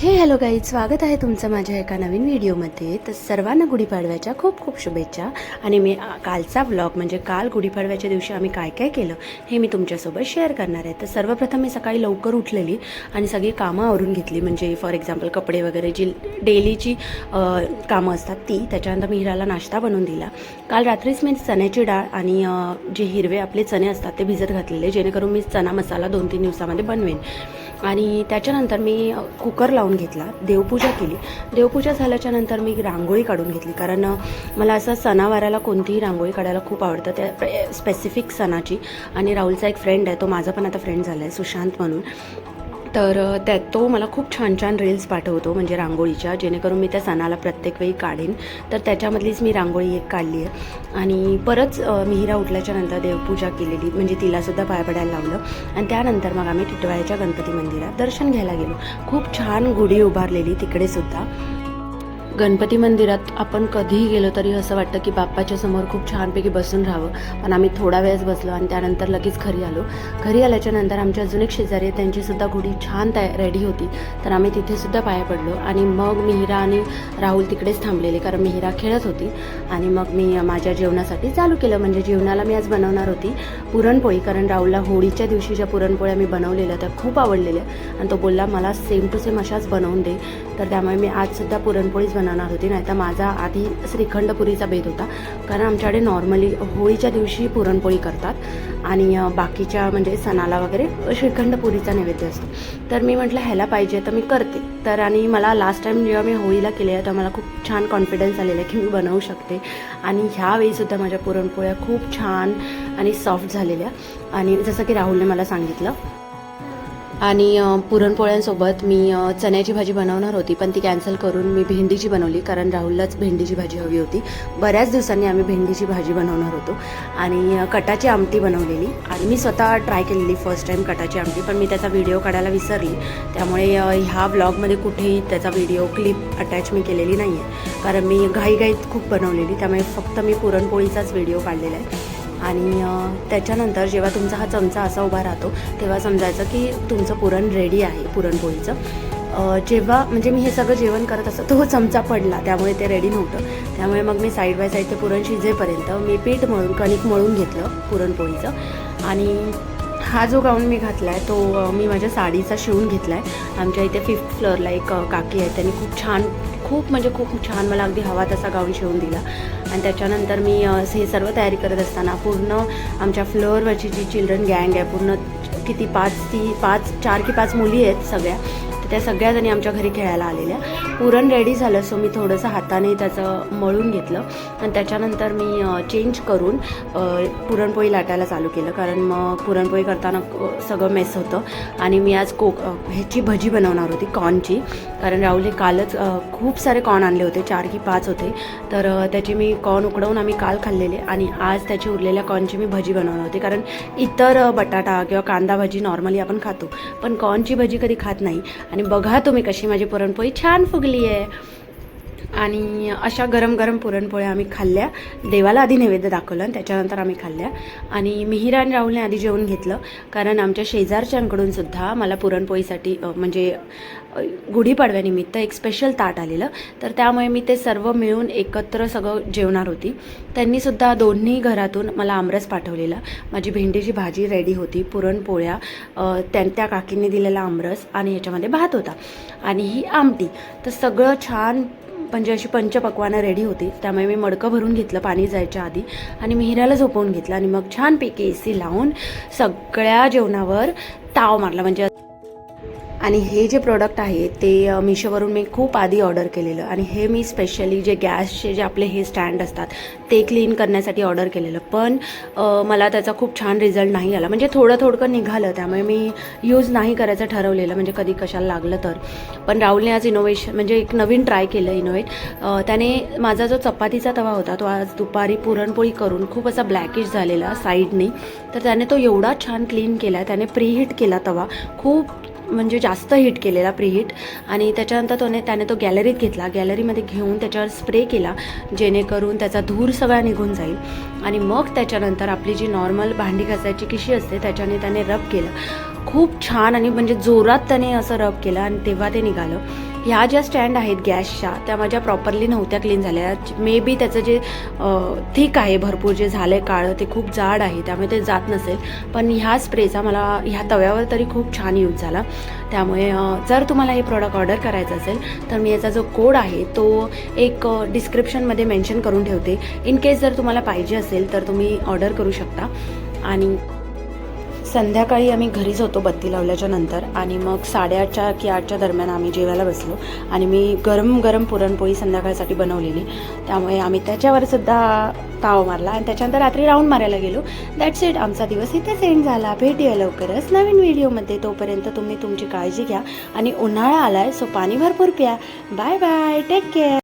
हे hello guys, स्वागत आहे तुमचं माझ्या एका नवीन व्हिडिओमध्ये. तर सर्वांना गुढीपाडव्याच्या खूप खूप शुभेच्छा. आणि मी कालचा व्लॉग म्हणजे काल गुढीपाडव्याच्या दिवशी आम्ही काय काय केलं हे मी तुमच्यासोबत शेअर करणार आहे. तर सर्वप्रथम मी सकाळी लवकर उठलेली आणि सगळी कामं आवरून घेतली. म्हणजे फॉर एक्झाम्पल कपडे वगैरे जी डेलीची कामं असतात ती. त्याच्यानंतर मी हिराला नाश्ता बनवून दिला. काल रात्रीच मी चण्याची डाळ आणि जे हिरवे आपले चणे असतात ते भिजत घातलेले, जेणेकरून मी चणा मसाला 2-3 दिवसामध्ये बनवेन. आणि त्याच्यानंतर मी कुकर लावून घेतला, देवपूजा केली. देवपूजा झाल्याच्या नंतर मी रांगोळी काढून घेतली, कारण मला असं सणावाराला कोणतीही रांगोळी काढायला खूप आवडतं, त्या स्पेसिफिक सणाची. आणि राहुलचा एक फ्रेंड आहे, तो माझा पण आता फ्रेंड झाला आहे, सुशांत म्हणून. तर तो मला खूप छान छान रील्स पाठवतो म्हणजे रांगोळीच्या, जेणेकरून मी त्या सणाला प्रत्येक वेळी काढेन. तर त्याच्यामधलीच मी रांगोळी एक काढली आहे. आणि परत मिहिरा उठल्याच्या नंतर देवपूजा केलेली, म्हणजे तिलासुद्धा पाय पडायला लावलं. आणि त्यानंतर मग आम्ही टिटवाळ्याच्या गणपती मंदिरात दर्शन घ्यायला गेलो. खूप छान गुढी उभारलेली तिकडेसुद्धा. गणपती मंदिरात आपण कधीही गेलो तरी असं वाटतं की बाप्पाच्या समोर खूप छानपैकी बसून राहावं. पण आम्ही थोडा वेळच बसलो आणि त्यानंतर लगेच घरी आलो. घरी आल्याच्या नंतर आमच्या अजून एक शेजारी आहे, त्यांचीसुद्धा गुढी छान रेडी होती. तर आम्ही तिथेसुद्धा पाया पडलो. आणि मग मिहिरा आणि राहुल तिकडेच थांबलेले, कारण मिहिरा खेळत होती. आणि मग मी माझ्या जेवणासाठी चालू केलं. म्हणजे जेवणाला मी आज बनवणार होती पुरणपोळी, कारण राहुलला होळीच्या दिवशी ज्या पुरणपोळ्या मी बनवलेल्या त्या खूप आवडलेल्या आणि तो बोलला मला सेम टू सेम अशाच बनवून दे. तर त्यामुळे मी आजसुद्धा पुरणपोळीच बनवणार होती. नाही तर माझा आधी श्रीखंडपुरीचा बेत होता, कारण आमच्याकडे नॉर्मली होळीच्या दिवशी पुरणपोळी करतात आणि बाकीच्या म्हणजे सणाला वगैरे श्रीखंडपुरीचा नैवेद्य असतो. तर मी म्हटलं ह्याला पाहिजे तर मी करते. तर आणि मला लास्ट टाईम जेव्हा मी होळीला केले तर मला खूप छान कॉन्फिडन्स आलेला आहे की मी बनवू शकते. आणि ह्यावेळीसुद्धा माझ्या पुरणपोळ्या खूप छान आणि सॉफ्ट झालेल्या, आणि जसं की राहुलने मला सांगितलं. आणि पुरणपोळ्यांसोबत मी चण्याची भाजी बनवणार होती, पण ती कॅन्सल करून मी भेंडीची बनवली, कारण राहुललाच भेंडीची भाजी हवी होती. बऱ्याच दिवसांनी आम्ही भेंडीची भाजी बनवणार होतो. आणि कटाची आमटी बनवलेली, आणि मी स्वतः ट्राय केलेली फर्स्ट टाईम कटाची आमटी, पण मी त्याचा व्हिडिओ काढायला विसरली. त्यामुळे ह्या व्लॉगमध्ये कुठेही त्याचा व्हिडिओ क्लिप अटॅच मी केलेली नाही आहे, कारण मी घाईघाईत खूप बनवलेली. त्यामुळे फक्त मी पुरणपोळीचाच व्हिडिओ काढलेला आहे. आणि त्याच्यानंतर जेव्हा तुमचा हा चमचा असा उभा राहतो तेव्हा समजायचं की तुमचं पुरण रेडी आहे पुरणपोळीचं. जेव्हा म्हणजे मी हे सगळं जेवण करत असतं तो चमचा पडला, त्यामुळे ते रेडी नव्हतं. त्यामुळे मग मी साईड बाय साईड ते पुरण शिजेपर्यंत मी पीठ मळून कणिक मळून घेतलं पुरणपोळीचं. आणि हा जो गाऊन मी घातला आहे तो मी माझ्या साडीचा शिवून घेतला आहे. आमच्या इथे 5th फ्लोअरला एक काकी आहे, त्यांनी खूप म्हणजे खूप छान मला अगदी हवा तसा गाऊन शिवून दिला. आणि त्याच्यानंतर मी हे सर्व तयारी करत असताना पूर्ण आमच्या फ्लोअरवरची जी चिल्ड्रन गँग आहे, पूर्ण किती 4 की 5 मुली आहेत सगळ्या, त्या सगळ्याजणी आमच्या घरी खेळायला आलेल्या. पुरण रेडी झालं, सो मी थोडंसं हाताने त्याचं मळून घेतलं. आणि त्याच्यानंतर मी चेंज करून पुरणपोळी लाटायला चालू केलं, कारण मग पुरणपोळी करताना सगळं मेस होतं. आणि मी आज ह्याची भजी बनवणार होती, कॉर्नची, कारण राहुलने कालच खूप सारे कॉर्न आणले होते, 4 की 5 होते. तर त्याची मी कॉर्न उकडवून आम्ही काल खाल्लेले, आणि आज त्याची उरलेल्या कॉर्नची मी भजी बनवणार होती. कारण इतर बटाटा किंवा कांदा भजी नॉर्मली आपण खातो, पण कॉर्नची भजी कधी खात नाही. आणि बघा तुम्ही कशी माझी पुरणपोळी छान फुगली आहे. आणि अशा गरम गरम पुरणपोळ्या आम्ही खाल्ल्या. देवाला आधी नैवेद्य दाखवलं आणि त्याच्यानंतर आम्ही खाल्ल्या. आणि मिहिरा आणि राहुलने आधी जेवण घेतलं, कारण आमच्या शेजारच्यांकडून सुद्धा मला पुरणपोळीसाठी म्हणजे गुढीपाडव्यानिमित्त एक स्पेशल ताट आलेलं. तर त्यामुळे मी ते सर्व मिळून एकत्र सगळं जेवणार होती. त्यांनीसुद्धा दोन्ही घरातून मला आमरस पाठवलेला. माझी भेंडीची भाजी रेडी होती, पुरणपोळ्या, त्या काकींनी दिलेला आमरस, आणि ह्याच्यामध्ये भात होता आणि ही आमटी. तर सगळं छान म्हणजे अशी पंचपक्वानं रेडी होती. त्यामुळे मी मडकं भरून घेतलं पाणी जायच्या आधी, आणि मिहिराला झोपवून घेतलं. आणि मग छानपैकी AC लावून सगळ्या जेवणावर ताव मारला. म्हणजे आणि हे जे प्रोडक्ट आहे ते मिशोवरून मी खूप आधी ऑर्डर केलेलं, आणि हे मी स्पेशली जे गॅसचे जे आपले हे स्टँड असतात ते क्लीन करण्यासाठी ऑर्डर केलेलं. पण मला त्याचा खूप छान रिझल्ट नाही आला, म्हणजे थोडं निघालं. त्यामुळे मी यूज नाही करायचं ठरवलेलं, म्हणजे कधी कशाला लागलं तर. पण राहुलने आज म्हणजे एक नवीन ट्राय केलं त्याने माझा जो चपातीचा तवा होता तो आज दुपारी पुरणपोळी करून खूप असा ब्लॅकिश झालेला साईडने, तर त्याने तो एवढा छान क्लीन केला. त्याने प्रीहीट केला तवा, खूप म्हणजे जास्त हीट केलेला प्रीहीट. आणि त्याच्यानंतर त्याने तो गॅलरीत घेतला, गॅलरीमध्ये घेऊन त्याच्यावर स्प्रे केला, जेणेकरून त्याचा धूर सगळा निघून जाईल. आणि मग त्याच्यानंतर आपली जी नॉर्मल भांडी घासायची किशी असते त्याच्याने त्याने रब केलं खूप छान, आणि म्हणजे जोरात त्याने असं रब केलं, आणि तेव्हा ते निघालं. ह्या ज्या स्टँड आहेत गॅसच्या त्या माझ्या प्रॉपरली नव्हत्या क्लीन झाल्या. मे बी त्याचं जे थिक आहे भरपूर जे झालं आहे काळं ते खूप जाड आहे त्यामुळे ते जात नसेल. पण ह्या स्प्रेचा मला ह्या तव्यावर तरी खूप छान यूज झाला. त्यामुळे जर तुम्हाला हे प्रोडक्ट ऑर्डर करायचं असेल तर मी याचा जो कोड आहे तो एक डिस्क्रिप्शनमध्ये मेन्शन करून ठेवते. इन केस जर तुम्हाला पाहिजे असेल तर तुम्ही ऑर्डर करू शकता. आणि संध्याकाळी आम्ही घरीच होतो बत्ती लावल्याच्या नंतर आणि मग 8:30 की 8च्या दरम्यान आम्ही जेवायला बसलो आणि मी गरम गरम पुरणपोळी संध्याकाळसाठी बनवलेली. त्यामुळे आम्ही त्याच्यावर सुद्धा ताव मारला आणि त्याच्यानंतर रात्री राऊंड मारायला गेलो. That's it. आमचा दिवस इथेच एंड झाला. भेटूया लवकरच नवीन व्हिडिओमध्ये. तोपर्यंत तुम्ही तुमची काळजी घ्या आणि उन्हाळा आलाय सो पाणी भरपूर प्या. Bye bye. Take care.